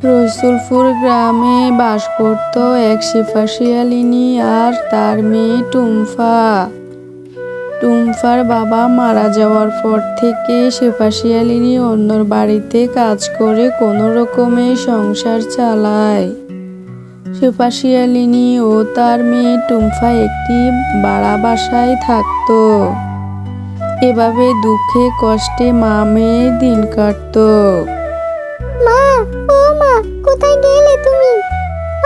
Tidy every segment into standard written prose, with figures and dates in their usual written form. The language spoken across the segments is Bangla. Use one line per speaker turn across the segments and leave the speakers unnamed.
রসুলপুর গ্রামে বাস করত এক শেফা শিয়ালিনী আর তার মেয়ে টুম্পা। টুম্পার বাবা মারা যাওয়ার পর থেকে শেফা শিয়ালিনী অন্যর বাড়িতে কাজ করে কোনো রকমে সংসার চালায়। শেফা শিয়ালিনী ও তার মেয়ে টুম্পা একটি ভাড়া বাসায় থাকতো। এভাবে দুঃখে কষ্টে মা মেয়ে দিন কাটতো।
মা, ও মা, কোথায় গেলে তুমি?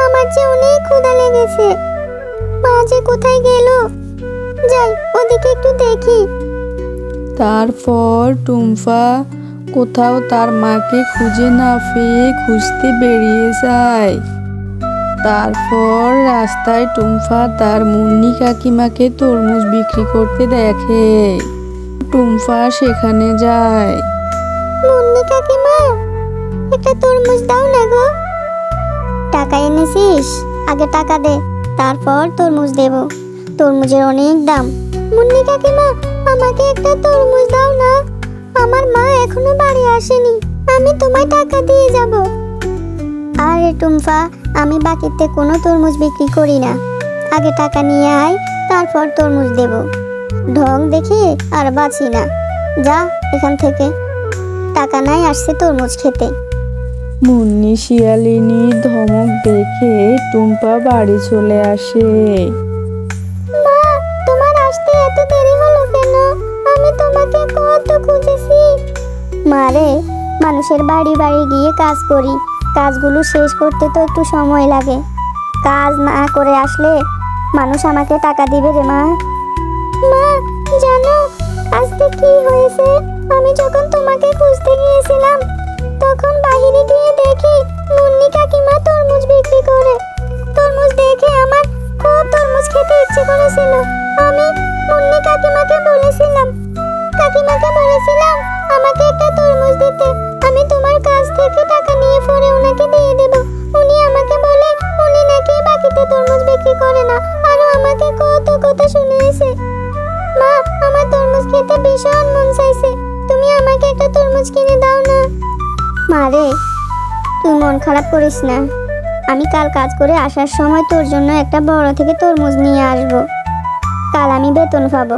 আমার যে অনেক ক্ষুধা লেগেছে। মা যে কোথায় গেল? যাই ওদিকে একটু দেখি।
তারপর টুম্পা কোথাও তার মাকে খুঁজে না পেয়ে খুঁজতে বেরিয়ে যায়। তারপর রাস্তায় টুম্পা তার মুন্নি কাকিমাকে তরমুজ বিক্রি করতে দেখে। টুম্পা সেখানে যায়।
মুন্নি কাকিমা, একটা তরমুজ দাও না গো। টাকা এনেছিস? আগে টাকা দে, তারপর তরমুজ দেব। তরমুজের অনেক দাম। মুন্নি কাকিমা, আমাকে একটা তরমুজ দাও না। আমার মা এখনো বাড়ি আসেনি, আমি তোমায় টাকা দিয়ে যাব। আরে টুম্পা, আমি বাকিতে কোনো তরমুজ বিক্রি করি না। আগে টাকা নিয়ে আয়, তারপর তরমুজ দেব। ঢং দেখে আর বাঁচি না, যা এখান থেকে। টাকা নাই, আসছে তরমুজ খেতে।
মুন্নি শিয়ালিনীর ধমক দেখে টুম্পা বাড়ি চলে আসে।
মা, তোমার আসতে এত দেরি হলো কেন? আমি তোমাকে কত খুঁজেছি। মারে, মানুষের বাড়ি বাড়ি গিয়ে কাজ করি, কাজগুলো শেষ করতে তো একটু সময় লাগে। কাজ না করে আসলে মানুষ আমাকে টাকা দিবে রে মা। মা, জানো আজকে কি হয়েছে? আমি যখন তোমাকে খুঁজতে গিয়েছিলাম, তখন বাইরে গিয়ে দেখি মুন্নি কাকিমা তরমুজ বিক্রি করে। তরমুজ দেখে আমার খুব তরমুজ খেতে ইচ্ছে করেছিল। আমি মুন্নি কাকিমাকে বলেছিলাম আমাকে একটা তরমুজ দিতে। আমি তোমার কাছ থেকে টাকা নিয়ে পরে ওনাকে দিয়ে দেব। উনি আমাকে বলে উনি নাকি বাকিতে তরমুজ বিক্রি করে না। আরো আমাকে কত কথা শুনিয়েছে। মা, আমার তরমুজ খেতে ভীষণ মন চাইছে, তুমি আমাকে একটা তরমুজ কিনে দাও না। মারে, তুই মন খারাপ করিস না। আমি কাল কাজ করে আসার সময় তোর জন্য একটা বড় থেকে তরমুজ নিয়ে আসব। কাল আমি বেতন পাবো।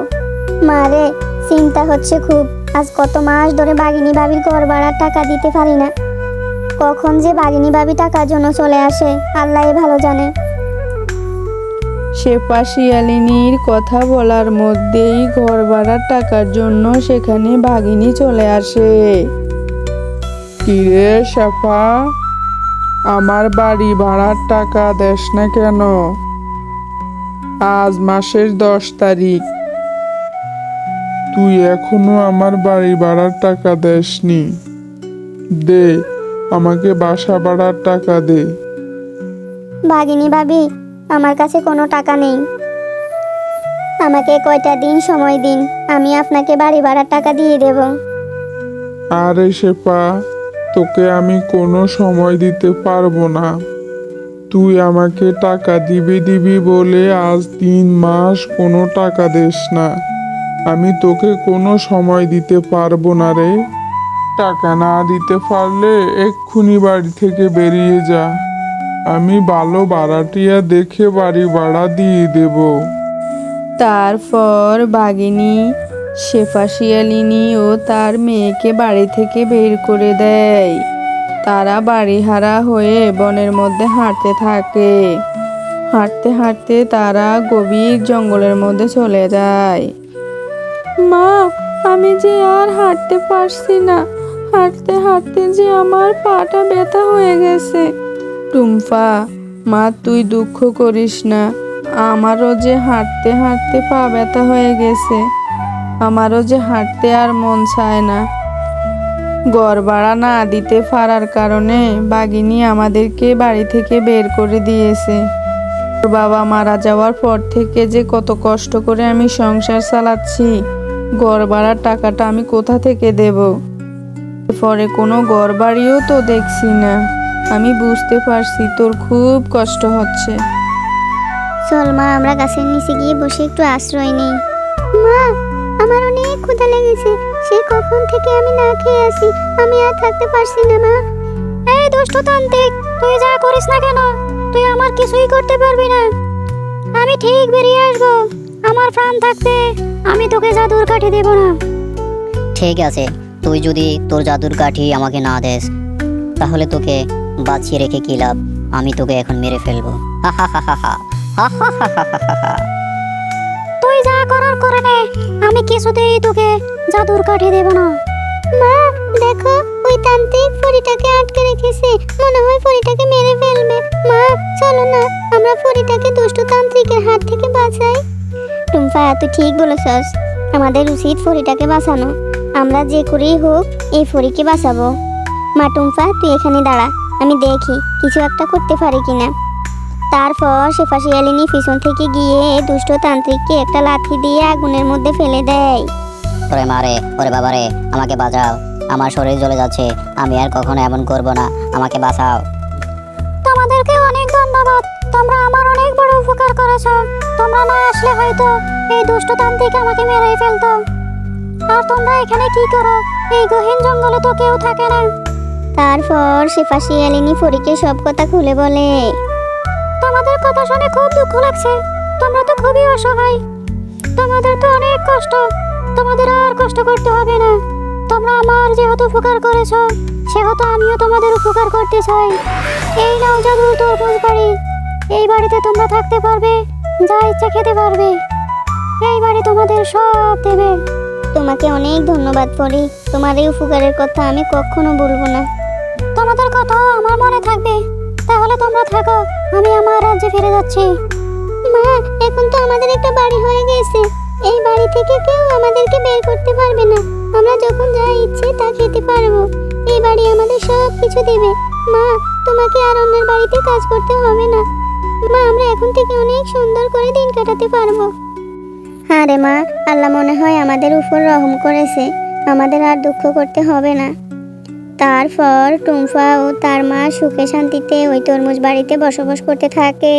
মারে, চিন্তা হচ্ছে খুব। আজ কত মাস ধরে বাগিনী ভাবির ঘর ভাড়ার টাকা দিতে পারি না। কখন যে বাগিনী ভাবি টাকার জন্য চলে আসে আল্লাহই ভালো জানে।
শেফা শিয়ালিনীর কথা বলার মধ্যেই ঘর ভাড়ার টাকার জন্য সেখানে বাঘিনী চলে আসে।
কিরে শেফা, আমার বাড়ি ভাড়ার টাকা দেস না কেন? আজ মাসের 10 তারিখ, তুই এখনো আমার বাড়ি ভাড়ার টাকা দেসনি। দে, আমাকে বাসা ভাড়ার টাকা দে।
বাগিনী ভাবি, আমার কাছে কোনো টাকা নেই। আমাকে কয়টা দিন সময় দিন, আমি আপনাকে বাড়ি ভাড়ার টাকা দিয়ে দেব।
আরে শেফা, তোকে আমি কোনো সময় দিতে পারবো না। তুই আমাকে টাকা দিবি বলে আজ 3 মাস কোনো টাকা দেস না। আমি তোকে কোনো সময় দিতে পারবো না রে। টাকা না দিতে পারলে এক্ষুনি বাড়ি থেকে বেরিয়ে যা। আমি ভালো ভাড়াটিয়া দেখে বাড়ি ভাড়া দিয়ে দেব।
তারপর বাঘিনী শেফা শিয়ালিনী ও তার মেয়েকে বাড়ি থেকে বের করে দেয়। তারা বাড়িহারা হয়ে বনের মধ্যে হাঁটতে থাকে। হাঁটতে হাঁটতে তারা গভীর জঙ্গলের মধ্যে চলে যায়। মা, আমি যে আর হাঁটতে পারছি না। হাঁটতে হাঁটতে যে আমার পাটা ব্যথা হয়ে গেছে। টুম্পা, মা তুই দুঃখ করিস না। আমারও যে হাঁটতে হাঁটতে পা ব্যথা হয়ে গেছে। আমারও যে হাঁটতে আর মন চায় না। ঘর ভাড়া না দিতে পারার কারণে বাঘিনী আমাদেরকে বাড়ি থেকে বের করে দিয়েছে। ওর বাবা মারা যাওয়ার পর থেকে যে কত কষ্ট করে আমি সংসার চালাচ্ছি, ঘর ভাড়ার টাকাটা আমি কোথা থেকে দেব? পরে কোনো ঘর বাড়িও তো দেখছি না। আমি বুঝতে পারছি তোর খুব কষ্ট হচ্ছে।
চল মা, আমরা গাছের নিচে গিয়ে বসে একটু আশ্রয় নেই। মা, আমার অনেক ক্ষুধা লেগেছে। সেই কখন থেকে আমি না খেয়ে আছি, আমি আর থাকতে পারছি না। মা, এই দুষ্টতান্ত্রিক, তুই যা করিস না কেন, তুই আমার কিছুই করতে পারবি না। আমি ঠিক বেরিয়ে আসবো। আমার প্রাণ থাকতে আমি তোকে জাদুর কাঠি দেব না।
ঠিক আছে, তুই যদি তোর জাদুর কাঠি আমাকে না দেস তাহলে তোকে বাঁচিয়ে রেখে কি লাভ? আমি তোকে এখন মেরে ফেলবো। হা হা হা হা হা হা হা হা হা হা হা।
তুই যা করার করে নে, আমি কিছুতেই তোকে জাদুর কাঠি দেব না। মা দেখো, ওই তান্ত্রিক পরীটাকে আটকে রেখেছে, মনে হয় পরীটাকে মেরে ফেলবে। মা চলো না, আমরা পরীটাকে দুষ্ট তান্ত্রিকের হাত থেকে বাঁচাই। টুম্পা তুই ঠিক বলেছস, আমাদের উচিত পরীটাকে বাঁচানো। আমরা যে করেই হোক এই পরীকে বাঁচাবো। মা টুম্পা তুই এখানে দাঁড়া, আমি দেখি কিছু একটা করতে পারি কিনা। তারপর শেফা শিয়ালিনী পিছন থেকে গিয়ে দুষ্ট তান্ত্রিককে একটা লাঠি দিয়ে আগুনের মধ্যে ফেলে দেয়।
ওরে মারে, ওরে বাবারে, আমাকে বাঁচাও, আমার শরীর জ্বলে যাচ্ছে, আমি আর কখনো এমন করব না, আমাকে বাঁচাও।
তোমাদেরকে অনেক ধন্যবাদ, তোমরা আমার অনেক বড় উপকার করেছো। তোমরা না আসলে হয়তো এই দুষ্ট তান্ত্রিক আমাকে মেরেই ফেলতো। আর তোমরা এখানে কি করো? এই গহীন জঙ্গলে তো কেউ থাকে না। তারপর শেফা শিয়ালিনী পরীকে সব কথা খুলে বলে। তোমাদের কথা শুনে খুব দুঃখ লাগছে, তোমরা তো খুবই অসহায়, তোমাদের তো অনেক কষ্ট, তোমাদের আর কষ্ট করতে হবে না। তোমরা আমার যেহেতু উপকার করেছো, সেহেতু আমিও তোমাদের উপকার করতে চাই। এই নাও জাদুর তরমুজ বাড়ি, এই বাড়িতে তোমরা থাকতে পারবে, যা ইচ্ছা খেতে পারবে, এই বাড়ি তোমাদের সব দেবে। তোমাকে অনেক ধন্যবাদ পরি, তোমার এই উপকারের কথা আমি কখনো ভুলবো না। তোমাদের কথা আমার মনে থাকবে। তাহলে তোমরা থাকো, আমি আমার রাজ্যে ফিরে যাচ্ছি। মা এখন তো আমাদের একটা বাড়ি হয়ে গেছে, এই বাড়ি থেকে কেউ আমাদেরকে বের করতে পারবে না। আমরা যখন যা ইচ্ছে তা খেতে পারবো, এই বাড়ি আমাদের সব কিছু দেবে। মা তোমাকে আর অন্যের বাড়িতে কাজ করতে হবে না। মা আমরা এখন থেকে অনেক সুন্দর করে দিন কাটাতে পারবো। হ্যাঁ রে মা, আল্লাহ মনে হয় আমাদের উপর রহম করেছে, আমাদের আর দুঃখ করতে হবে না। তারপর টুম্পা ও তার মা সুখে শান্তিতে ওই তরমুজ বাড়িতে বসবাস করতে থাকে।